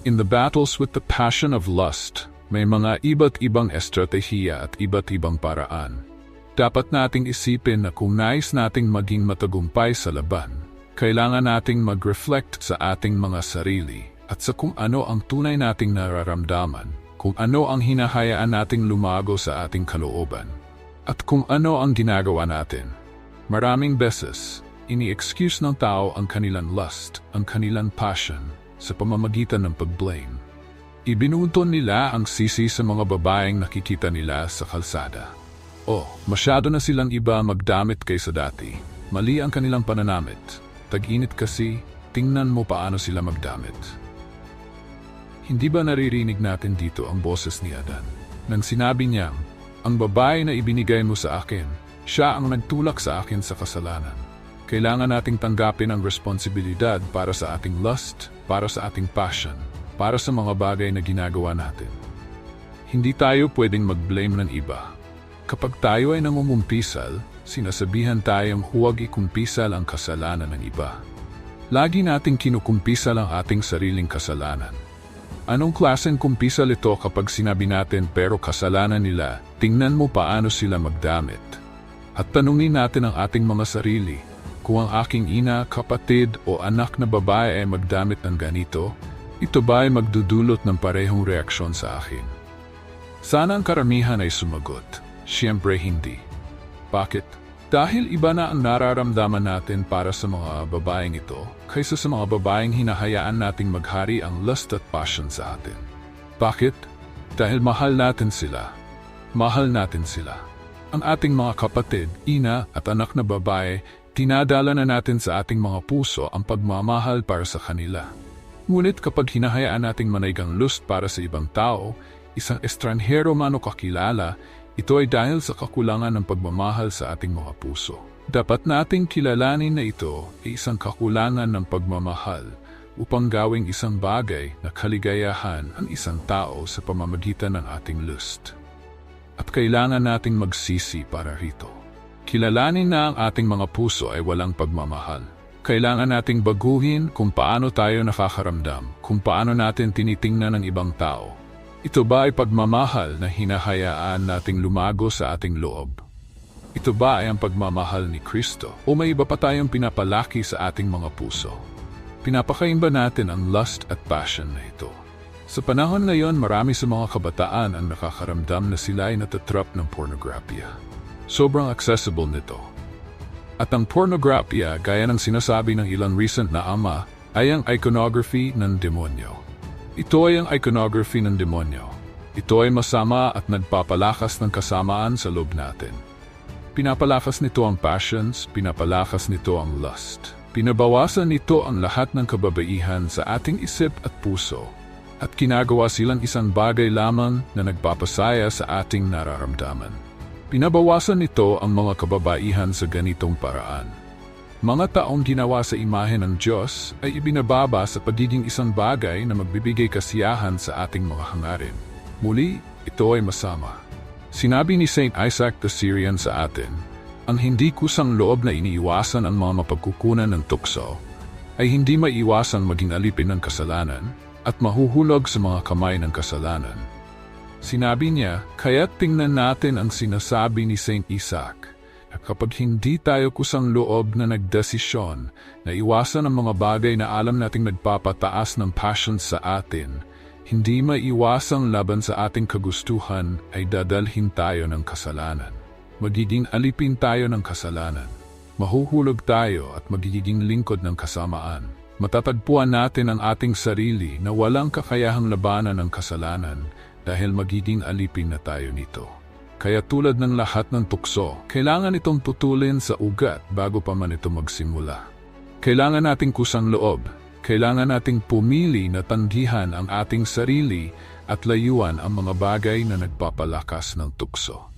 In the battles with the passion of lust, may mga iba't ibang estratehiya at iba't ibang paraan. Dapat nating isipin na kung nais nating maging matagumpay sa laban, kailangan nating mag-reflect sa ating mga sarili at sa kung ano ang tunay nating nararamdaman, kung ano ang hinahayaan nating lumago sa ating kalooban, at kung ano ang ginagawa natin. Maraming beses, ini-excuse ng tao ang kanilang lust, ang kanilang passion, sa pamamagitan ng pag-blame. Ibinuunton nila ang sisi sa mga babaeng nakikita nila sa kalsada. Masyado na silang iba magdamit kaysa dati. Mali ang kanilang pananamit. Tag-init kasi, tingnan mo paano sila magdamit. Hindi ba naririnig natin dito ang boses ni Adan? Nang sinabi niyang, ang babae na ibinigay mo sa akin, siya ang nagtulak sa akin sa kasalanan. Kailangan nating tanggapin ang responsibilidad para sa ating lust, para sa ating passion, para sa mga bagay na ginagawa natin. Hindi tayo pwedeng mag-blame ng iba. Kapag tayo ay nangungumpisal, sinasabihan tayong huwag ikumpisal ang kasalanan ng iba. Lagi nating kinukumpisal ang ating sariling kasalanan. Anong klaseng kumpisal ito kapag sinabi natin pero kasalanan nila, tingnan mo paano sila magdamit? At tanungin natin ang ating mga sarili, kung ang aking ina, kapatid o anak na babae ay magdamit ng ganito, ito ba ay magdudulot ng parehong reaksyon sa akin? Sana ang karamihan ay sumagot. Siyempre hindi. Bakit? Dahil iba na ang nararamdaman natin para sa mga babaeng ito kaysa sa mga babaeng hinahayaan nating maghari ang lust at passion sa atin. Bakit? Dahil mahal natin sila. Mahal natin sila. Ang ating mga kapatid, ina at anak na babae, tinadala na natin sa ating mga puso ang pagmamahal para sa kanila. Ngunit kapag hinahayaan nating manaygang lust para sa ibang tao, isang estranhero man o kakilala, ito ay dahil sa kakulangan ng pagmamahal sa ating mga puso. Dapat nating kilalanin na ito ay isang kakulangan ng pagmamahal upang gawing isang bagay na kaligayahan ang isang tao sa pamamagitan ng ating lust. At kailangan nating magsisi para rito. Kilalanin na ang ating mga puso ay walang pagmamahal. Kailangan nating baguhin kung paano tayo nakakaramdam, kung paano natin tinitingnan ng ibang tao. Ito ba ay pagmamahal na hinahayaan nating lumago sa ating loob? Ito ba ay ang pagmamahal ni Kristo? O may iba pa tayong pinapalaki sa ating mga puso? Pinapakain ba natin ang lust at passion na ito? Sa panahon ngayon, marami sa mga kabataan ang nakakaramdam na sila ay natatrap ng pornographiya. Sobrang accessible nito. At ang pornographiya, gaya ng sinasabi ng ilang recent na ama, ay ang iconography ng demonyo. Ito ay ang iconography ng demonyo. Ito ay masama at nagpapalakas ng kasamaan sa loob natin. Pinapalakas nito ang passions, pinapalakas nito ang lust. Pinabawasan nito ang lahat ng kababaihan sa ating isip at puso. At ginagawa silang isang bagay lamang na nagpapasaya sa ating nararamdaman. Pinabawasan nito ang mga kababaihan sa ganitong paraan. Mga taong ginawa sa imahe ng Diyos ay ibinababa sa pagiging isang bagay na magbibigay kasiyahan sa ating mga hangarin. Muli, ito ay masama. Sinabi ni Saint Isaac the Syrian sa atin, ang hindi kusang loob na iniiwasan ang mga mapagkukunan ng tukso ay hindi maiiwasang maging alipin ng kasalanan at mahuhulog sa mga kamay ng kasalanan. Sinabi niya, kaya't tingnan natin ang sinasabi ni Saint Isaac. Kapag hindi tayo kusang loob na nagdesisyon na iwasan ang mga bagay na alam nating nagpapataas ng passion sa atin, hindi maiwasang laban sa ating kagustuhan ay dadalhin tayo ng kasalanan. Magiging alipin tayo ng kasalanan. Mahuhulog tayo at magiging lingkod ng kasamaan. Matatagpuan natin ang ating sarili na walang kakayahang labanan ng kasalanan dahil magiging alipin na tayo nito. Kaya tulad ng lahat ng tukso, kailangan itong tutulin sa ugat bago pa man ito magsimula. Kailangan nating kusang loob, kailangan nating pumili na tanggihan ang ating sarili at layuan ang mga bagay na nagpapalakas ng tukso.